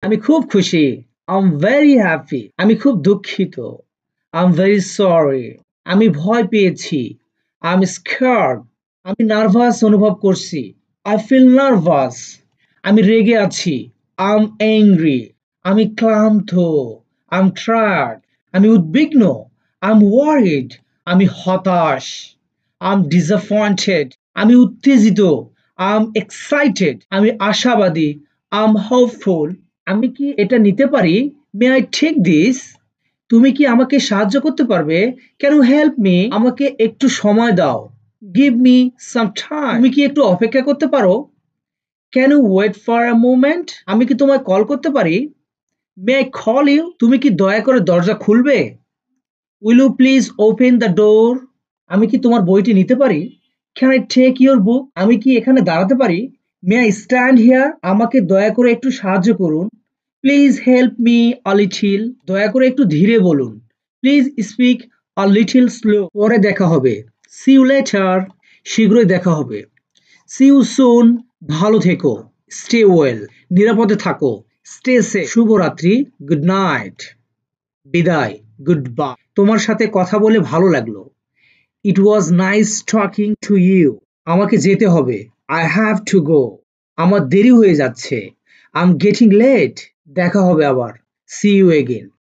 আমি খুব খুশি। I'm very happy. আমি খুব দুঃখিত। I'm very sorry. আমি ভয় পেয়েছি। I'm scared. আমি নার্ভাস অনুভব করছি। I feel nervous. আমি রেগে আছি। I'm angry. আমি ক্লান্ত। I'm tired. আমি উদ্বিগ্ন। I'm worried. আমি হতাশ। I'm disappointed. আমি উত্তেজিত। I'm excited. আমি আশাবাদী। I'm hopeful. আমি কি এটা নিতে পারি? May I take this? তুমি কি আমাকে সাহায্য করতে পারবে? Can you help me? আমাকে একটু সময় দাও। Give me some time. তুমি কি একটু অপেক্ষা করতে পারো? Can you wait for a moment? আমি কি তোমায় কল করতে পারি? May I call you? তুমি কি দয়া করে দরজা খুলবে? Will you please open the door? আমি কি তোমার বইটি নিতে পারি? Can I take your book? আমি কি এখানে দাঁড়াতে পারি? May I stand here? আমাকে দয়া করে একটু সাহায্য করুন। Please help me a little. দয়া করে একটু ধীরে বলুন। Please speak a little slow. পরে দেখা হবে। See you later. শীঘ্রই দেখা হবে। See you soon. ভালো থেকো। Stay well. নিরাপদে থাকো। Stay safe. শুভরাত্রি। Good night. বিদায়। Goodbye. তোমার সাথে কথা বলে ভালো লাগলো। It was nice talking to you. আমাকে যেতে হবে। I have to go. আমার দেরি হয়ে যাচ্ছে। I'm getting late. দেখা হবে আবার। See you again.